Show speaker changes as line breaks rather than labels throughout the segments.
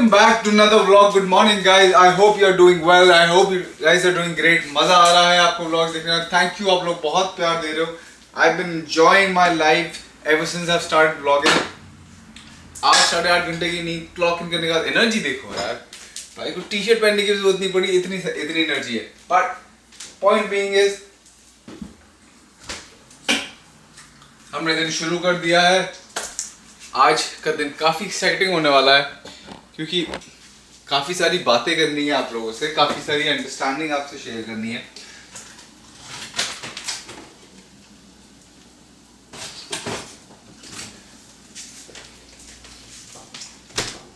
welcome back to another vlog. Good morning guys. I hope you are doing well. I hope you guys are doing great. मजा आ रहा है आपको vlogs देखने में. Thank you, आप लोग बहुत प्यार दे रहे हो. I've been enjoying my life ever since I've started vlogging. आज 8:30 घंटे की नींद क्लॉक इन करने का एनर्जी देखो यार. भाई को टी शर्ट पहनने की जरूरत नहीं पड़ी, इतनी एनर्जी है. But point being is हमने दिन शुरू कर दिया है. आज का दिन काफ़ी एक्साइटिंग होने वाला है क्योंकि काफ़ी सारी बातें करनी है आप लोगों से, काफ़ी सारी अंडरस्टैंडिंग आपसे शेयर करनी है.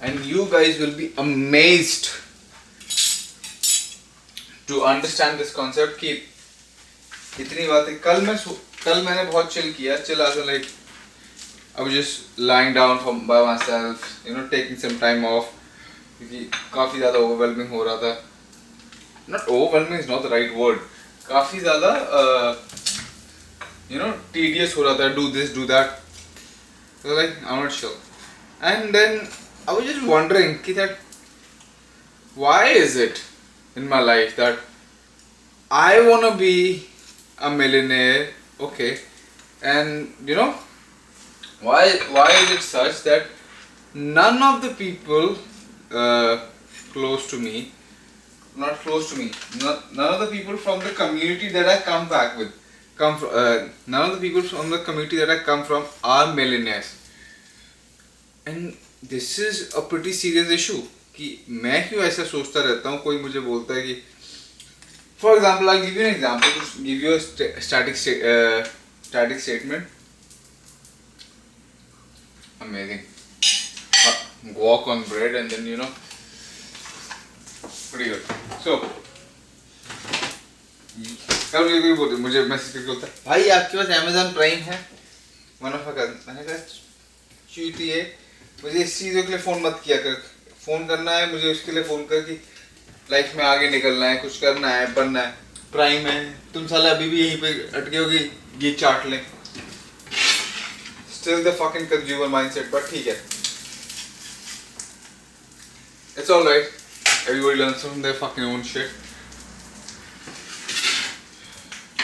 And you guys will be amazed to understand this concept कि इतनी बातें. कल मैंने बहुत चिल किया. Chill as like I was just lying down by myself, taking some time off क्योंकि काफ़ी ज़्यादा overwhelming हो रहा था. Not overwhelming is not the right word. काफ़ी ज़्यादा tedious हो रहा था. Do this, do that. So like I'm not sure. And then I was just wondering that why is it in my life that I wanna be a millionaire, okay, and why is it such that none of the people close to me, none of the people from the community that I none of the people from the community that I come from are millionaires. And this is a pretty serious issue कि मैं क्यों ऐसा सोचता रहता हूँ. कोई मुझे बोलता है कि for example, I'll give you an example to give you a static statement. Amazing. Walk on bread and then pretty good. So कभी कोई बोलते मुझे मैसेज करके बोलता है भाई आपके पास Amazon Prime है. वन ऑफ मैंने कहा चूती है, मुझे इस चीज़ों के लिए फ़ोन मत किया कर. फ़ोन करना है मुझे उसके लिए फ़ोन कर कि लाइफ में आगे निकलना है, कुछ करना है, बनना है. प्राइम है, तुम साले अभी भी यहीं पे अटके होगी, ये चाट लें. Still the fucking consumer mindset, but ठीक है. It's alright. Everybody learns from their fucking own shit.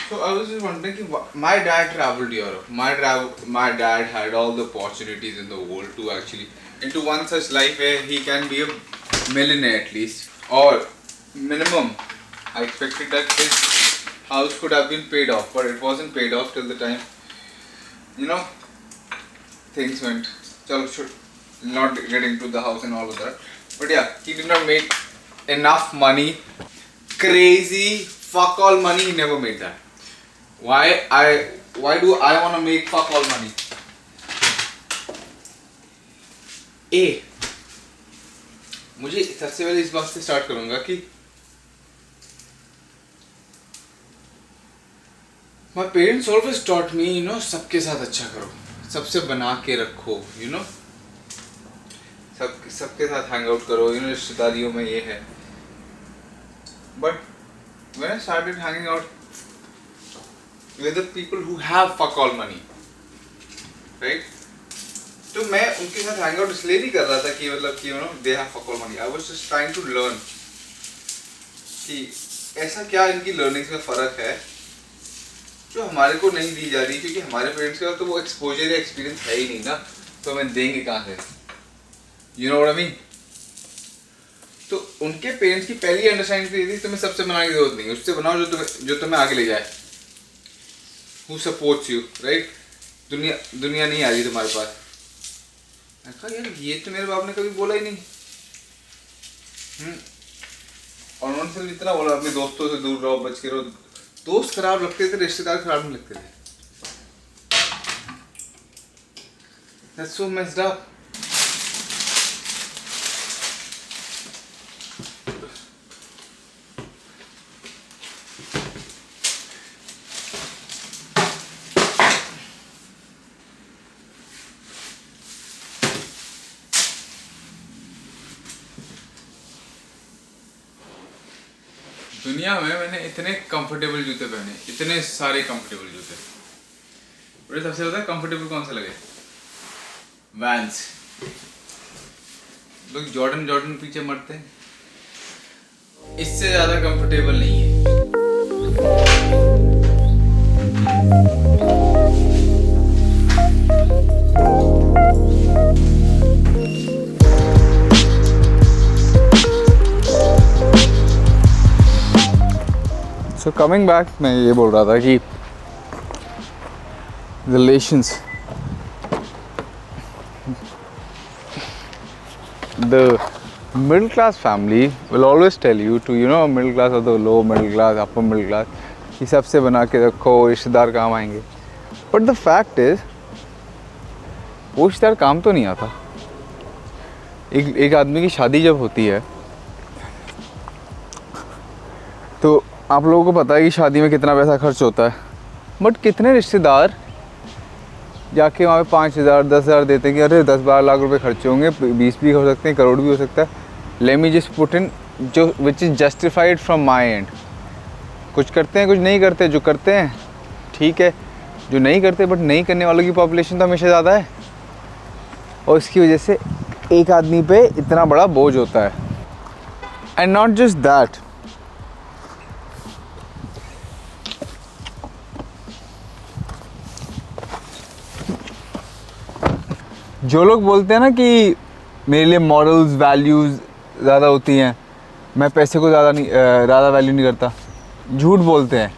So I was just wondering कि my dad traveled Europe. My dad had all the opportunities in the world to actually into one such life where he can be a millionaire at least, or minimum. I expected that his house could have been paid off, but it wasn't paid off till the time things went. So should not get into the house and all of that. But yeah, he did not make enough money. Crazy fuck all money, he never made that. Why do I want to make fuck all money? मुझे सबसे पहले इस बात से start करूंगा कि my parents always taught me, सबके साथ अच्छा करो, सबसे बना के रखो, सबके साथ हैंग आउट करो, रिश्तेदारियों में ये है. But when I started hanging out with the people who have fuck all money, right? तो मैं उनके साथ हैंग आउट इसलिए नहीं कर रहा था कि मतलब कि they have fuck all money. I was just trying to learn कि ऐसा क्या इनकी लर्निंग्स में फ़र्क है जो हमारे को नहीं दी जा रही, क्योंकि हमारे पेरेंट्स के पास तो वो एक्सपोजर या एक्सपीरियंस है ही नहीं ना, तो हमें देंगे कहाँ से. You know what I mean? तो उनके पेरेंट्स की पहली अंडरस्टैंडिंग तो ये थी तुम्हें सबसे बनाने की जरूरत नहीं है, उससे बनाओ जो तुम्हें आगे ले जाए. Who supports you, right? दुनिया नहीं आ रही तुम्हारे पास. मैं कहा यार ये तो मेरे बाप ने कभी बोला ही नहीं. और उन्होंने सिर्फ इतना बोला अपने दोस्तों से दूर रहो, बच के रहो. दोस्त खराब लगते थे, रिश्तेदार खराब नहीं लगते थे. That's so messed up. दुनिया में मैंने इतने कंफर्टेबल जूते पहने, इतने सारे कंफर्टेबल जूते. मुझे सबसे ज़्यादा कंफर्टेबल कौन से लगे? वैंस. लोग जॉर्डन पीछे मरते हैं, इससे ज़्यादा कंफर्टेबल नहीं है। So coming back, मैं ये बोल रहा था कि relations, the middle class family will always tell you to, you know, middle class or the low middle class, upper middle class, कि सबसे बना के रखो, रिश्तेदार काम आएंगे। But the fact is, वो रिश्तेदार काम तो नहीं आता। एक आदमी की शादी जब होती है तो आप लोगों को पता है कि शादी में कितना पैसा खर्च होता है, बट कितने रिश्तेदार जाके वहाँ पे 5,000 10,000 देते हैं कि अरे 10-12 लाख रुपए खर्चे होंगे, 20 भी हो सकते हैं, करोड़ भी हो सकता है। Let me just put in जो which is justified from my end. कुछ करते हैं, कुछ नहीं करते। जो करते हैं ठीक है, जो नहीं करते, बट नहीं करने वालों की पॉपुलेशन तो हमेशा ज़्यादा है, और इसकी वजह से एक आदमी पे इतना बड़ा बोझ होता है। एंड नॉट जस्ट दैट, जो लोग बोलते हैं ना कि मेरे लिए मॉरल्स वैल्यूज़ ज़्यादा होती हैं, मैं पैसे को ज़्यादा वैल्यू नहीं करता, झूठ बोलते हैं।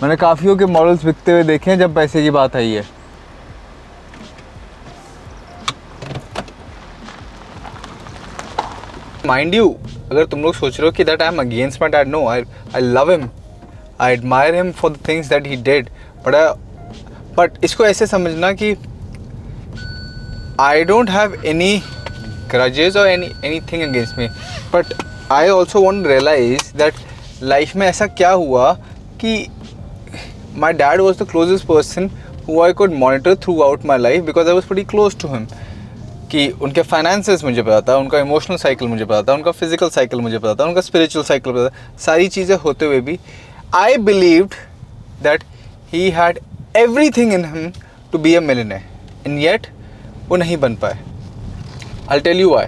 मैंने काफ़ियों के मॉरल्स बिकते हुए देखे हैं जब पैसे की बात आई है। माइंड यू, अगर तुम लोग सोच रहे हो कि that I am against my dad, no, I love him, I admire him for the things that he did, but इसको ऐसे समझना कि I don't have any grudges or anything against me, but I also want to realize that life में ऐसा क्या हुआ कि my dad was the closest person who I could monitor throughout my life because I was pretty close to him. कि उनके finances मुझे पता था, उनका emotional cycle मुझे पता था, उनका physical cycle मुझे पता था, उनका spiritual cycle पता था, सारी चीज़ें होते हुए भी I believed that he had everything in him to be a millionaire, and yet वो नहीं बन पाए। I'll tell you why.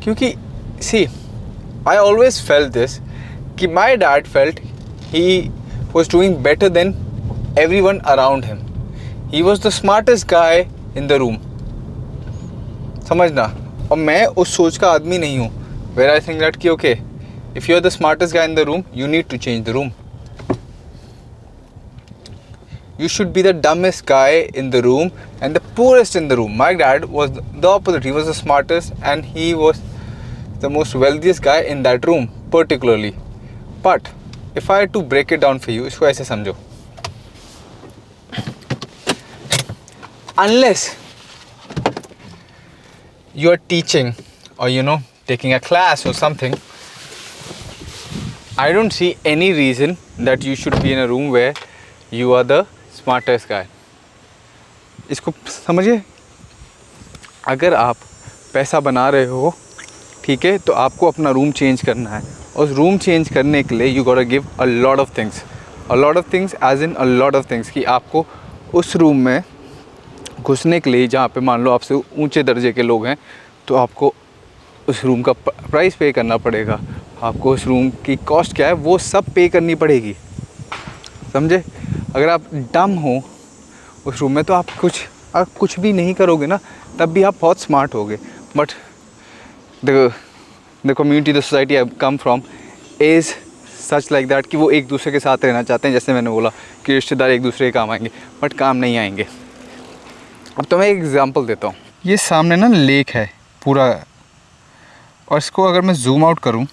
क्योंकि see, I always felt this कि my dad felt he was doing better than everyone around him. He was the smartest guy in the room. समझना, और मैं उस सोच का आदमी नहीं हूँ where I think that कि okay, if you're the smartest guy in the room, you need to change the room. You should be the dumbest guy in the room and the poorest in the room. My dad was the opposite. He was the smartest and he was the most wealthiest guy in that room particularly. But if I had to break it down for you, इसको ऐसे समझो, unless you are teaching or taking a class or something, I don't see any reason that you should be in a room where you are the smartest guy. इसको समझिए, अगर आप पैसा बना रहे हो, ठीक है, तो आपको अपना रूम चेंज करना है, और उस रूम चेंज करने के लिए you got to give a lot of things as in a lot of things, कि आपको उस रूम में घुसने के लिए, जहाँ पे मान लो आपसे ऊंचे दर्जे के लोग हैं, तो आपको उस रूम का प्राइस पे करना पड़ेगा, आपको उस रूम की कॉस्ट क्या है वो सब पे करनी पड़ेगी, समझे। अगर आप डम हो उस रूम में तो आप कुछ भी नहीं करोगे ना, तब भी आप बहुत स्मार्ट होगे। But the community, the society I come from is such like that कि वो एक दूसरे के साथ रहना चाहते हैं। जैसे मैंने बोला कि रिश्तेदार एक दूसरे के काम आएंगे, बट काम नहीं आएंगे। अब तो मैं एक एग्जांपल देता हूँ। ये सामने ना लेक है पूरा, और इसको अगर मैं जूम आउट करूँ,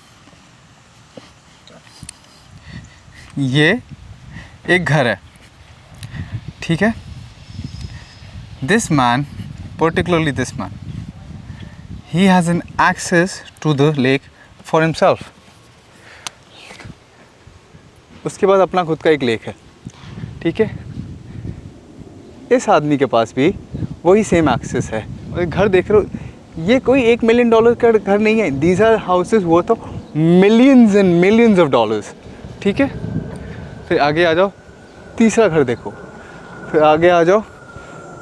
ये एक घर है, ठीक है। This man, particularly this man, he has an access to the lake for himself. उसके बाद अपना खुद का एक लेक है, ठीक है। इस आदमी के पास भी वही सेम एक्सेस है। और घर देख रहे हो, ये कोई $1 मिलियन का घर नहीं है। These are houses worth of millions and millions of dollars, ठीक है। फिर आगे आ जाओ, तीसरा घर देखो, फिर आगे आ जाओ,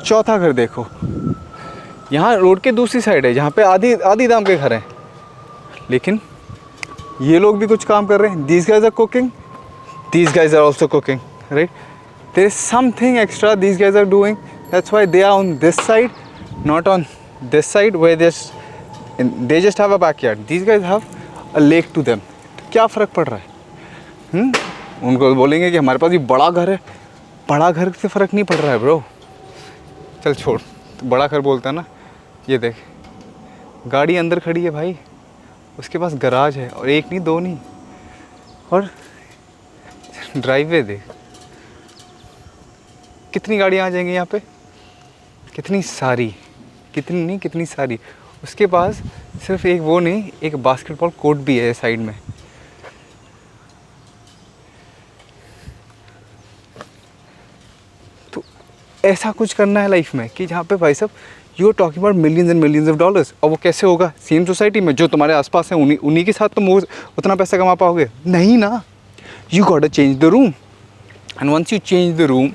चौथा घर देखो।
यहाँ रोड के दूसरी साइड है जहाँ पे आधी दाम के घर हैं, लेकिन ये लोग भी कुछ काम कर रहे हैं. These guys are cooking, these guys are also cooking, right? There is something extra these guys are doing. That's why they are on this side, not on this side where they just have a backyard. These guys have a lake to them. तो क्या फ़र्क पड़ रहा है? उनको बोलेंगे कि हमारे पास ये बड़ा घर है. बड़ा घर से फ़र्क नहीं पड़ रहा है ब्रो. चल छोड़, तो बड़ा घर बोलता है ना. ये देख, गाड़ी अंदर खड़ी है भाई, उसके पास गराज है, और एक नहीं दो नहीं, और ड्राइववे देख, कितनी गाड़ियाँ आ जाएंगी यहाँ पे, कितनी सारी, कितनी नहीं कितनी सारी. उसके पास सिर्फ एक वो नहीं, एक बास्केटबॉल कोर्ट भी है साइड में. तो ऐसा कुछ करना है लाइफ में कि जहाँ पे भाई साहब you are talking about millions and millions of dollars. और वो कैसे होगा? सेम सोसाइटी में जो तुम्हारे आसपास हैं उन्हीं के साथ तुम उतना पैसा कमा पाओगे? नहीं ना. You got to change the room, and once you change the room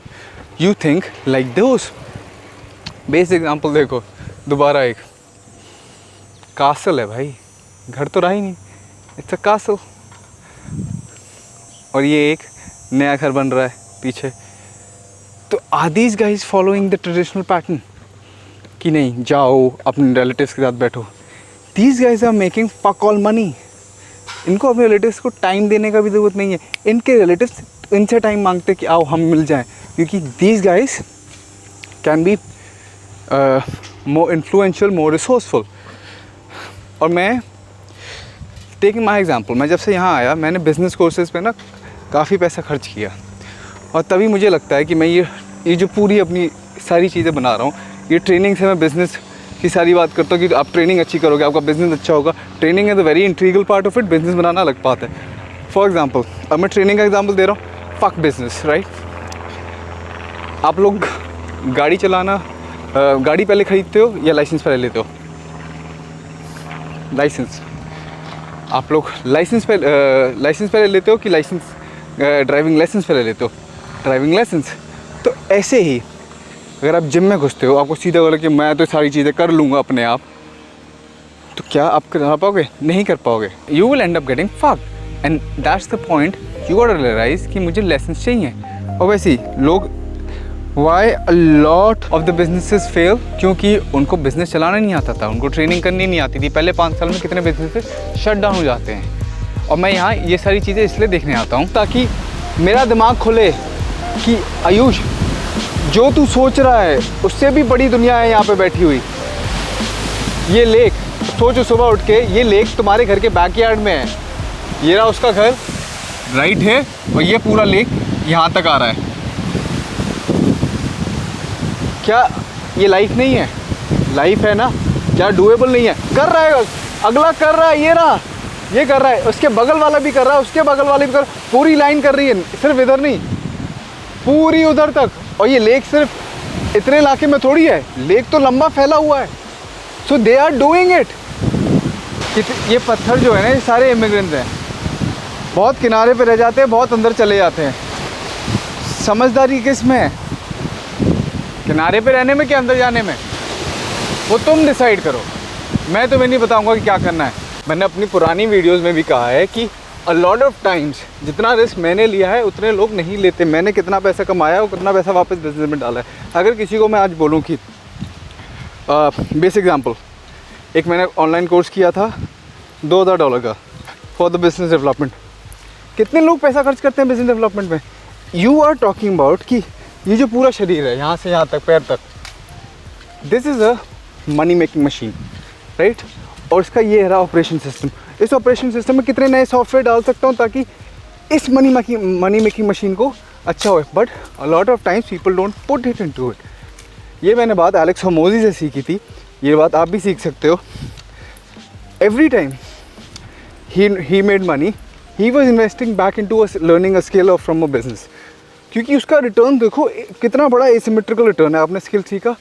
you think like those. Best example देखो, दोबारा एक कासल है भाई, घर तो रहा ही नहीं, इट्स अ कासल. और ये एक नया घर बन रहा है पीछे. तो are these guys following the traditional pattern कि नहीं जाओ अपने रिलेटिव्स के साथ बैठो? These guys are making fuck all money. इनको अपने रिलेटिव्स को टाइम देने का भी ज़रूरत नहीं है. इनके रिलेटिव्स इनसे टाइम मांगते कि आओ हम मिल जाएं, क्योंकि these guys can be more influential, more resourceful. और मैं टेकिंग माई एग्जाम्पल, मैं जब से यहाँ आया मैंने बिज़नेस कोर्सेज़ पे ना काफ़ी पैसा खर्च किया, और तभी मुझे लगता है कि मैं ये जो पूरी अपनी सारी चीज़ें बना रहा हूँ, ये ट्रेनिंग से मैं बिज़नेस की सारी बात करता हूँ कि आप ट्रेनिंग अच्छी करोगे आपका बिज़नेस अच्छा होगा. Training is the very integral part of it. Business बनाना अलग बात है. फॉर एग्जांपल, अब मैं ट्रेनिंग का एग्जांपल दे रहा हूँ, फक बिज़नेस, राइट? आप लोग गाड़ी चलाना, गाड़ी पहले ख़रीदते हो या लाइसेंस पहले लेते हो? लाइसेंस. आप लोग लाइसेंस पहले लेते हो कि ड्राइविंग लाइसेंस पहले लेते हो? Driving licence. तो ऐसे ही अगर आप जिम में घुसते हो, आपको सीधा बोला कि मैं तो सारी चीज़ें कर लूँगा अपने आप, तो क्या आप कर पाओगे? नहीं कर पाओगे. You will end up getting fucked, and that's the point. You got to realise कि मुझे लाइसेंस चाहिए. और वैसे ही लोग, why a lot of the businesses fail, क्योंकि उनको बिज़नेस चलाना नहीं आता था, उनको ट्रेनिंग करनी नहीं आती थी. पहले 5 साल में कितने बिजनेसेस शट डाउन हो जाते हैं. और मैं यहाँ ये सारी चीज़ें इसलिए देखने आता हूँ ताकि मेरा दिमाग खुले कि आयुष, जो तू सोच रहा है उससे भी बड़ी दुनिया है यहाँ पे बैठी हुई. ये लेक, सोचो सुबह उठ के, ये लेक तुम्हारे घर के बैकयार्ड में है. ये रहा उसका घर राइट है, और ये पूरा लेक यहाँ तक आ रहा है. क्या ये लाइफ नहीं है? लाइफ है ना. क्या डूएबल नहीं है? कर रहा है, अगला कर रहा है, ये रहा, ये कर रहा है, उसके बगल वाला भी कर रहा है, उसके बगल वाले भी कर, पूरी लाइन कर रही है, सिर्फ इधर नहीं, पूरी उधर तक. और ये लेक सिर्फ इतने इलाके में थोड़ी है, लेक तो लंबा फैला हुआ है. सो दे आर डूइंग इट. ये पत्थर जो है ना, ये सारे इमिग्रेंट्स हैं. बहुत किनारे पे रह जाते हैं, बहुत अंदर चले जाते हैं. समझदारी किस में है? किनारे पे रहने में कि अंदर जाने में? वो तुम डिसाइड करो. मैं तुम्हें नहीं बताऊंगा कि क्या करना है. मैंने अपनी पुरानी वीडियोस में भी कहा है कि अ लॉट ऑफ टाइम्स जितना रिस्क मैंने लिया है उतने लोग नहीं लेते. मैंने कितना पैसा कमाया और कितना पैसा वापस बिजनेस में डाला है. अगर किसी को मैं आज बोलूँ कि बेसिक एग्जांपल, एक मैंने ऑनलाइन कोर्स किया था $2000 का फॉर द बिजनेस डेवलपमेंट. कितने लोग पैसा खर्च करते हैं बिजनेस डेवलपमेंट में? यू आर टॉकिंग अबाउट कि ये जो पूरा शरीर है यहाँ से यहाँ तक, पैर तक, this is a money making machine, right? और इसका ये रहा ऑपरेशन सिस्टम. इस ऑपरेशन सिस्टम में कितने नए सॉफ्टवेयर डाल सकता हूँ ताकि इस मनी मेकिंग मशीन को अच्छा हो. But a lot of times people don't put it into it. ये मैंने बात एलेक्स होमोजी से सीखी थी, ये बात आप भी सीख सकते हो. Every time he made money, he was investing back into learning a skill of from a business. क्योंकि उसका रिटर्न देखो कितना बड़ा एसिमेट्रिकल रिटर्न है. आपने स्किल सीखा,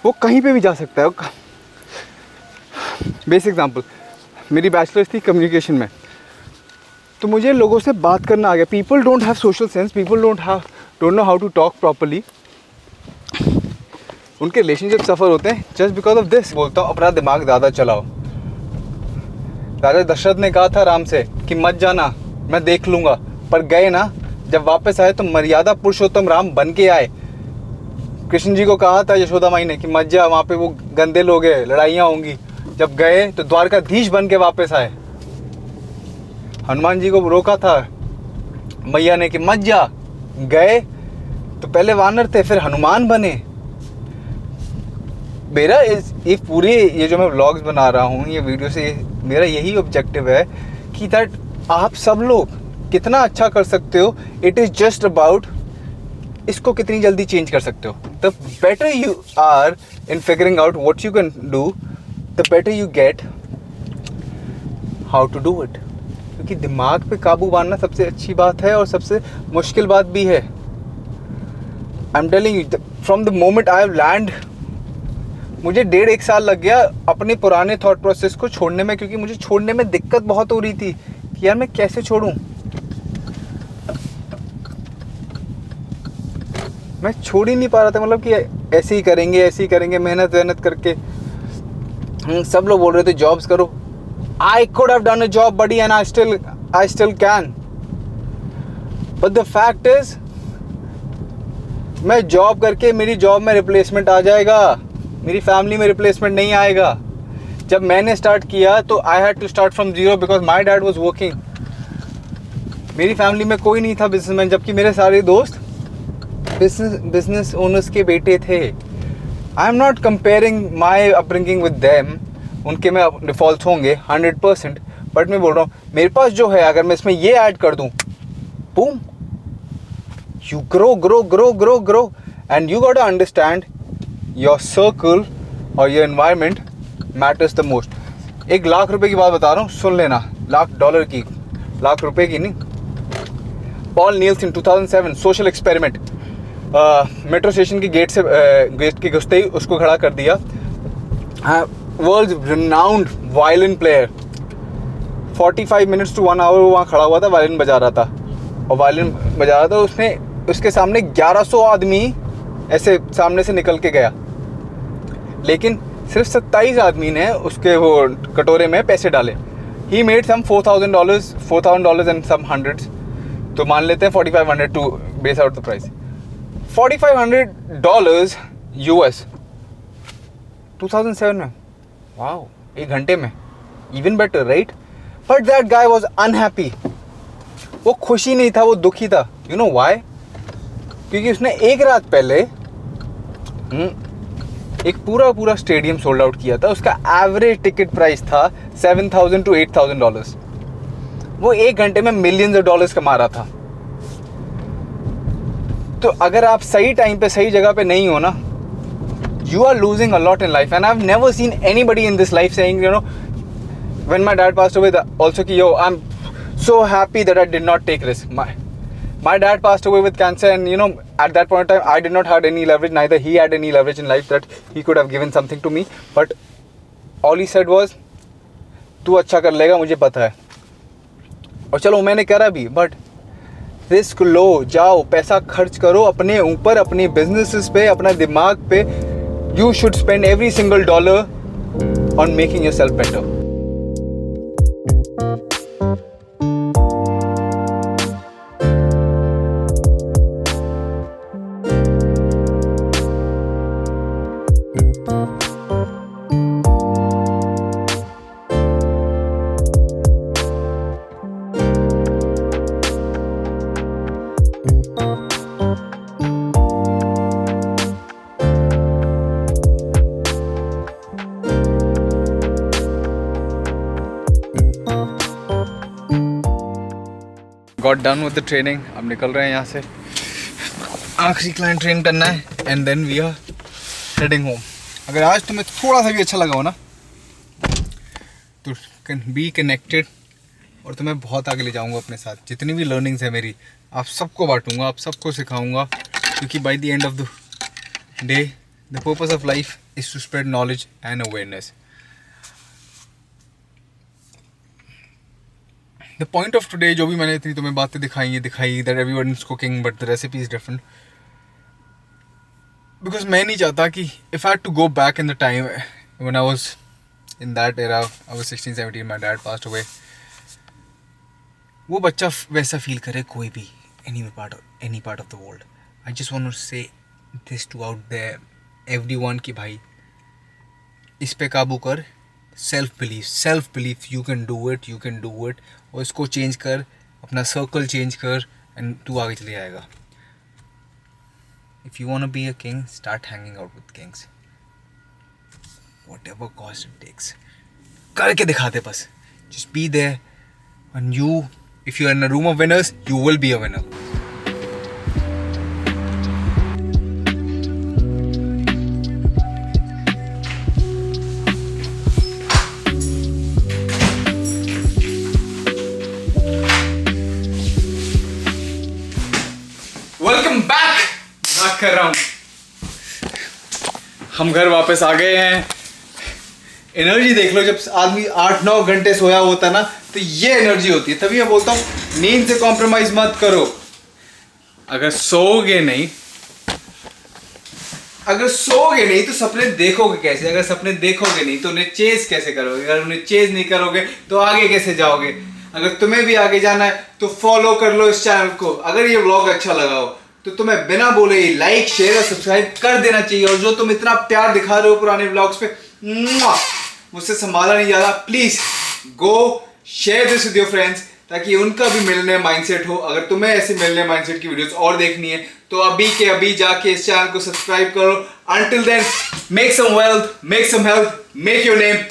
वो कहीं पे भी जा सकता है. बेसिक एग्जांपल, मेरी बैचलर्स थी कम्युनिकेशन में, तो मुझे लोगों से बात करना आ गया. People don't have social sense, people don't know how to talk properly. उनके रिलेशनशिप सफ़र होते हैं जस्ट बिकॉज ऑफ दिस। बोलता हूँ अपना दिमाग ज़्यादा चलाओ। राजा दशरथ ने कहा था राम से कि मत जाना, मैं देख लूँगा, पर गए ना, जब वापस आए तो मर्यादा पुरुषोत्तम राम बन के आए। कृष्ण जी को कहा था यशोदा माई ने कि मत जा, वहाँ पे वो गंदे लोग हैं, लड़ाइयाँ होंगी। जब गए तो द्वारकाधीश बन के वापस आए। हनुमान जी को रोका था मैया ने कि मत जा, गए तो पहले वानर थे फिर हनुमान बने। मेरा ये पूरे ये जो मैं व्लॉग्स बना रहा हूँ, ये वीडियो से मेरा यही ऑब्जेक्टिव है कि दैट आप सब लोग कितना अच्छा कर सकते हो। इट इज़ जस्ट अबाउट इसको कितनी जल्दी चेंज कर सकते हो। The better you are in figuring out what you can do, the better you get how to do it. क्योंकि दिमाग पे काबू पाना सबसे अच्छी बात है और सबसे मुश्किल बात भी है। I am telling you, from the moment I have land, मुझे 1.5 साल लग गया अपने पुराने थॉट प्रोसेस को छोड़ने में, क्योंकि मुझे छोड़ने में दिक्कत बहुत हो रही थी कि यार मैं कैसे छोड़ूं। मैं छोड़ ही नहीं पा रहा था, मतलब कि ऐसे ही करेंगे मेहनत करके। सब लोग बोल रहे थे जॉब्स करो। I could have done a job buddy and I still can, but the fact is मैं जॉब करके मेरी जॉब में रिप्लेसमेंट आ जाएगा, मेरी फैमिली में रिप्लेसमेंट नहीं आएगा। जब मैंने स्टार्ट किया तो I had to start from zero because my dad was working. मेरी फैमिली में कोई नहीं था बिजनेसमैन, जबकि मेरे सारे दोस्त बिजनेस ओनर्स के बेटे थे। I am not comparing my upbringing with them, उनके में डिफॉल्ट होंगे 100%, बट मैं बोल रहा हूँ मेरे पास जो है, अगर मैं इसमें ये ऐड कर दूँ, boom, you grow and you got to understand your circle or your environment matters the most. 1 lakh रुपए की बात बता रहा हूँ, सुन लेना, $1,00,000 की, लाख रुपए की नहीं। Paul Nielsen 2007 social experiment, metro station की गेट के घुसते ही उसको खड़ा कर दिया। World renowned violin player, 45 minutes to 1 hour वहाँ खड़ा हुआ था, वायलिन बजा रहा था। और वायलिन बजा रहा था, उसने उसके सामने 1100 आदमी ऐसे सामने से निकल के गया, लेकिन सिर्फ 27 आदमी ने उसके वो कटोरे में पैसे डाले। He made some $4,000 and some hundreds, तो मान लेते हैं 4,500 to base out the price. $4,500 US 2007 में, वाओ, 1 घंटे में, even better right. But that guy was unhappy, वो खुशी नहीं था, वो दुखी था। You know why? क्योंकि उसने एक रात पहले एक पूरा स्टेडियम सोल्ड आउट किया था। उसका एवरेज टिकट प्राइस था $7,000 to $8,000। वो 1 घंटे में मिलियंस ऑफ डॉलर्स कमा रहा था। तो अगर आप सही टाइम पे सही जगह पे नहीं हो ना, you are losing a lot in life. And I've never seen anybody in this life saying, you know, when my dad passed away, also ki, yo, I'm so happy that I did not take risk. My dad passed away with cancer, and you know, at that point in time, I did not have any leverage. Neither he had any leverage in life that he could have given something to me. But all he said was, तू अच्छा कर लेगा, मुझे पता है। और चलो मैंने करा भी, but रिस्क लो, जाओ, पैसा खर्च करो अपने ऊपर, अपने बिजनेसेस पे, अपना दिमाग पे। You should spend every single dollar on making yourself better. Got done with the training. अब निकल रहे हैं यहाँ से, आखिरी क्लाइंट ट्रेन करना है, and then we are heading home. अगर आज तुम्हें थोड़ा सा भी अच्छा लगा हो ना, तो कैन बी कनेक्टेड, और तुम्हें बहुत आगे ले जाऊँगा अपने साथ। जितनी भी लर्निंग्स है मेरी, आप सबको बांटूँगा, आप सबको सिखाऊँगा, क्योंकि by the end of the day the purpose of life is to spread knowledge and awareness. The point of today, जो भी मैंने इतनी तुम्हें बातें दिखाई that everyone is cooking but the recipe is different. Because मैं नहीं चाहता कि if I to go back in the time when I was in that era, I was 16-17, my dad passed away, वो बच्चा वैसा फील करे कोई भी any part of the world. I just want to say this to out there everyone कि भाई इस पे काबू कर, self belief, you can do it, और इसको चेंज कर, अपना सर्कल चेंज कर, एंड तू आगे चले जाएगा. If you want to be a king, start hanging out with kings. Whatever cost it takes. करके दिखाते बस. Just be there. And you, if you are in a room of winners, you will be a winner. Welcome back. मजाक कर रहा हूँ. हम घर वापस आ गए हैं. एनर्जी देख लो, जब आदमी 8-9 घंटे सोया होता ना तो ये एनर्जी होती है. तभी मैं बोलता हूँ नींद से कॉम्प्रोमाइज मत करो. अगर सोओगे नहीं तो सपने देखोगे कैसे? अगर सपने देखोगे नहीं तो उन्हें चेज कैसे करोगे? अगर उन्हें चेज नहीं करोगे तो आगे कैसे जाओगे? अगर तुम्हें भी आगे जाना है तो फॉलो कर लो इस चैनल को. अगर ये व्लॉग अच्छा लगा हो तो तुम्हें बिना बोले लाइक, शेयर और सब्सक्राइब कर देना चाहिए. और जो तुम इतना प्यार दिखा रहे हो पुराने व्लॉग्स पे, मुझसे संभाला नहीं जा रहा. Please go share this with your friends, ताकि उनका भी मिलने माइंडसेट हो. अगर तुम्हें ऐसे मिलने माइंडसेट की वीडियोस और देखनी है तो अभी के अभी जाके इस चैनल को सब्सक्राइब करो. Until then, make some wealth, make some health, make your name